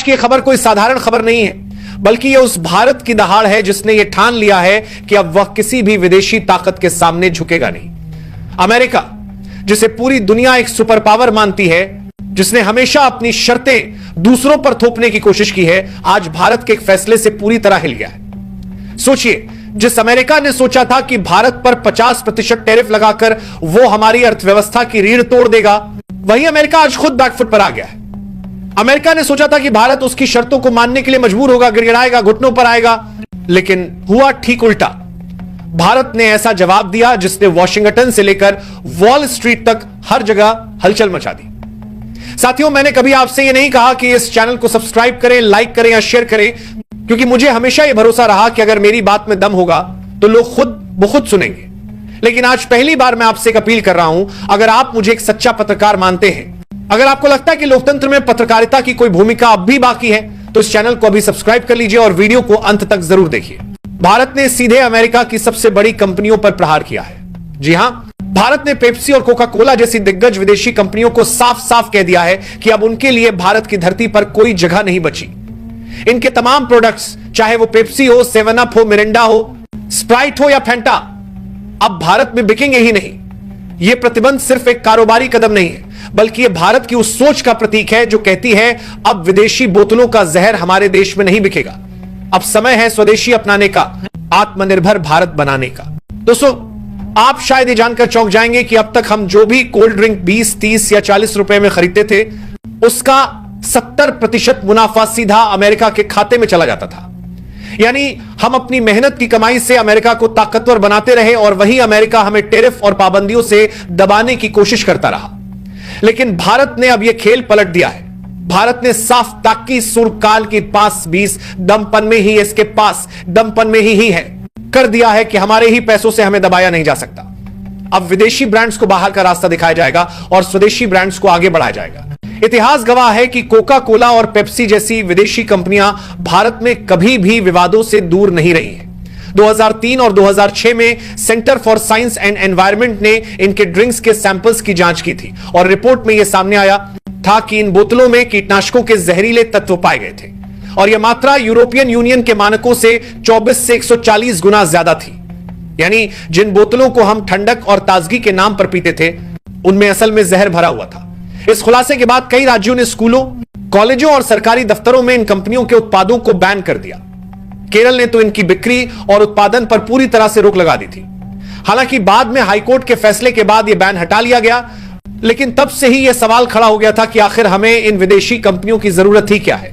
की यह खबर कोई साधारण खबर नहीं है, बल्कि यह उस भारत की दहाड़ है जिसने यह ठान लिया है कि अब वह किसी भी विदेशी ताकत के सामने झुकेगा नहीं। अमेरिका, जिसे पूरी दुनिया एक सुपर पावर मानती है, जिसने हमेशा अपनी शर्तें दूसरों पर थोपने की कोशिश की है, आज भारत के एक फैसले से पूरी तरह हिल गया है। सोचिए, जिस अमेरिका ने सोचा था कि भारत पर 50% टैरिफ लगाकर वो हमारी अर्थव्यवस्था की रीढ़ तोड़ देगा, वही अमेरिका आज खुद बैकफुट पर आ गया है। अमेरिका ने सोचा था कि भारत उसकी शर्तों को मानने के लिए मजबूर होगा, गिड़गिड़ाएगा, घुटनों पर आएगा, लेकिन हुआ ठीक उल्टा। भारत ने ऐसा जवाब दिया जिसने वॉशिंगटन से लेकर वॉल स्ट्रीट तक हर जगह हलचल मचा दी। साथियों, मैंने कभी आपसे यह नहीं कहा कि इस चैनल को सब्सक्राइब करें, लाइक करें या शेयर करें, क्योंकि मुझे हमेशा यह भरोसा रहा कि अगर मेरी बात में दम होगा तो लोग खुद ब खुद सुनेंगे। लेकिन आज पहली बार मैं आपसे एक अपील कर रहा हूं, अगर आप मुझे एक सच्चा पत्रकार मानते हैं, अगर आपको लगता है कि लोकतंत्र में पत्रकारिता की कोई भूमिका अब भी बाकी है, तो इस चैनल को अभी सब्सक्राइब कर लीजिए और वीडियो को अंत तक जरूर देखिए। भारत ने सीधे अमेरिका की सबसे बड़ी कंपनियों पर प्रहार किया है। जी हां, भारत ने पेप्सी और कोका कोला जैसी दिग्गज विदेशी कंपनियों को साफ साफ कह दिया है कि अब उनके लिए भारत की धरती पर कोई जगह नहीं बची। इनके तमाम प्रोडक्ट्स, चाहे वो पेप्सी हो, 7 अप हो, मिरिंडा हो, स्प्राइट हो या फैंटा, अब भारत में बिकेंगे ही नहीं। यह प्रतिबंध सिर्फ एक कारोबारी कदम नहीं है, बल्कि यह भारत की उस सोच का प्रतीक है जो कहती है अब विदेशी बोतलों का जहर हमारे देश में नहीं बिकेगा। अब समय है स्वदेशी अपनाने का, आत्मनिर्भर भारत बनाने का। दोस्तों, आप शायद ये जानकर चौंक जाएंगे कि अब तक हम जो भी कोल्ड ड्रिंक 20, 30 या 40 रुपए में खरीदते थे, उसका 70% मुनाफा सीधा अमेरिका के खाते में चला जाता था। यानी हम अपनी मेहनत की कमाई से अमेरिका को ताकतवर बनाते रहे और वही अमेरिका हमें टैरिफ और पाबंदियों से दबाने की कोशिश करता रहा। लेकिन भारत ने अब यह खेल पलट दिया है। भारत ने साफ ताकी सुर काल के पास 20 दमपन में ही, इसके पास दमपन में ही है, कर दिया है कि हमारे ही पैसों से हमें दबाया नहीं जा सकता। अब विदेशी ब्रांड्स को बाहर का रास्ता दिखाया जाएगा और स्वदेशी ब्रांड्स को आगे बढ़ाया जाएगा। इतिहास गवाह है कि कोका कोला और पेप्सी जैसी विदेशी कंपनियां भारत में कभी भी विवादों से दूर नहीं रही हैं। 2003 और 2006 में centre for science and environment ने इनके ड्रिंक्स के सैंपल्स की जांच की थी और रिपोर्ट में यह सामने आया था कि इन बोतलों में कीटनाशकों के जहरीले तत्व पाए गए थे और यह मात्रा यूरोपियन यूनियन के मानकों से 24 से 140 गुना ज्यादा थी। यानी जिन बोतलों को हम ठंडक और ताजगी के नाम पर पीते थे, उनमें असल में जहर भरा हुआ था। इस खुलासे के बाद कई राज्यों ने स्कूलों, कॉलेजों और सरकारी दफ्तरों में इन कंपनियों के उत्पादों को बैन कर दिया। केरल ने तो इनकी बिक्री और उत्पादन पर पूरी तरह से रोक लगा दी थी। हालांकि बाद में हाईकोर्ट के फैसले के बाद यह बैन हटा लिया गया, लेकिन तब से ही यह सवाल खड़ा हो गया था कि आखिर हमें इन विदेशी कंपनियों की जरूरत ही क्या है।